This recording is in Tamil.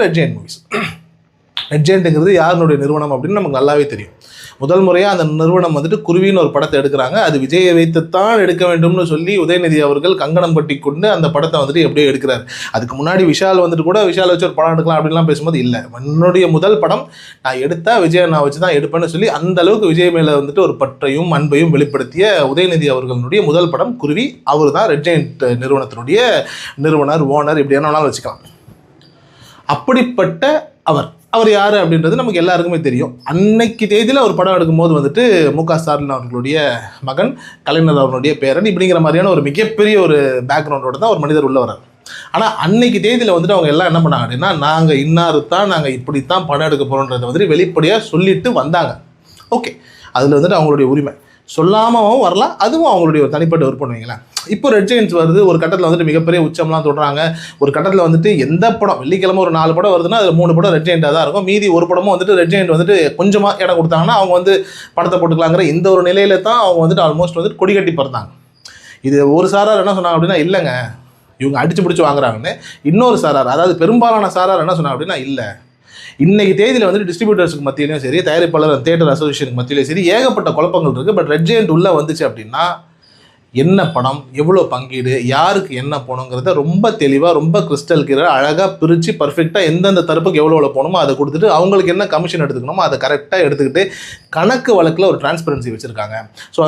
Red giant movies. ரெட் ஜெயண்ட்டுங்கிறது யாருடைய நிறுவனம் அப்படின்னு நமக்கு நல்லாவே தெரியும். முதல் முறையாக அந்த நிறுவனம் வந்துட்டு குருவின்னு ஒரு படத்தை எடுக்கிறாங்க. அது விஜயை வைத்துத்தான் எடுக்க வேண்டும்னு சொல்லி உதயநிதி அவர்கள் கங்கணம் கட்டி கொண்டு அந்த படத்தை வந்துட்டு எப்படியோ எடுக்கிறார். அதுக்கு முன்னாடி விஷால் வந்துட்டு கூட விஷால் வச்சு ஒரு படம் எடுக்கலாம் அப்படின்லாம் பேசும்போது இல்லை, என்னுடைய முதல் படம் நான் எடுத்தால் விஜயை நான் வச்சு தான் எடுப்பேன்னு சொல்லி அந்த அளவுக்கு விஜய் மேலே வந்துட்டு ஒரு பற்றையும் அன்பையும் வெளிப்படுத்திய உதயநிதி அவர்களுடைய முதல் படம் குருவி. அவர் தான் ரெட் ஜெயண்ட் நிறுவனத்தினுடைய நிறுவனர், ஓனர், இப்படி என்ன வேணாலும் வச்சுக்கலாம். அப்படிப்பட்ட அவர் யார் அப்படின்றது நமக்கு எல்லாருக்குமே தெரியும். அன்னைக்கு தேதியில் ஒரு படம் எடுக்கும்போது வந்துட்டு மு.க. ஸ்டாலின் அவர்களுடைய மகன், கலைஞர் அவர்களுடைய பேரன், இப்படிங்கிற மாதிரியான ஒரு மிகப்பெரிய ஒரு பேக்ரவுண்டோட தான் ஒரு மனிதர் உள்ள வரார். ஆனால் அன்னைக்கு தேதியில் வந்துட்டு அவங்க எல்லாம் என்ன பண்ணாங்க அப்படின்னா, நாங்கள் இன்னாரு தான், நாங்கள் இப்படித்தான் படம் எடுக்க போகிறோன்றதை வந்துட்டு வெளிப்படையாக சொல்லிட்டு வந்தாங்க. ஓகே, அதில் வந்துட்டு அவங்களுடைய உரிமை, சொல்லாமல் வரலாம், அதுவும் அவங்களுடைய ஒரு தனிப்பட்ட விருப்பம் வைங்களேன். இப்போ ரெட் ஜெயண்ட்ஸ் வருது, ஒரு கட்டத்தில் வந்துட்டு மிகப்பெரிய உச்சம்லாம் தொடுறாங்க. ஒரு கட்டத்தில் வந்துட்டு எந்த படம் வெள்ளிக்கிழமை ஒரு 4 படம் வருதுன்னா அதில் 3 படம் ரெட் ஜெயண்டாக தான் இருக்கும். மீதி ஒரு படமும் வந்துட்டு ரெட் ஜெயண்ட் வந்துட்டு கொஞ்சமாக இடம் கொடுத்தாங்கன்னா அவங்க வந்து படத்தை போட்டுக்கலாங்கிற இந்த ஒரு நிலையில தான் அவங்க வந்துட்டு ஆல்மோஸ்ட் வந்துட்டு கொடி கட்டி பிறந்தாங்க. இது ஒரு சாரார் என்ன சொன்னாங்க அப்படின்னா, இல்லைங்க இவங்க அடிச்சு பிடிச்சி வாங்குறாங்கன்னு. இன்னொரு சாரார், அதாவது பெரும்பாலான சாரார் என்ன சொன்னாங்க அப்படின்னா, இல்லை இன்றைக்கி தேதியில் வந்துட்டு டிஸ்ட்ரிபியூட்டர்ஸுக்கு மத்தியிலையும் சரி, தயாரிப்பாளர் தியேட்டர் அசோசியேஷனுக்கு மத்தியிலையும் சரி ஏகப்பட்ட குழப்பங்கள் இருக்குது. பட் ரெட் ஜெயண்ட் உள்ளே வந்துச்சு அப்படின்னா என்ன படம், எவ்வளோ பங்கீடு, யாருக்கு என்ன போகணுங்கிறத ரொம்ப தெளிவாக, ரொம்ப கிறிஸ்டல் கிளியராக அழகாக பிரித்து பர்ஃபெக்டாக எந்தெந்த தரப்புக்கு எவ்வளோ போகணுமோ அதை கொடுத்துட்டு அவங்களுக்கு என்ன கமிஷன் எடுத்துக்கணுமோ அதை கரெக்டாக எடுத்துக்கிட்டு கணக்கு வழக்கில் ஒரு டிரான்ஸ்பரன்சி வச்சுருக்காங்க. ஸோ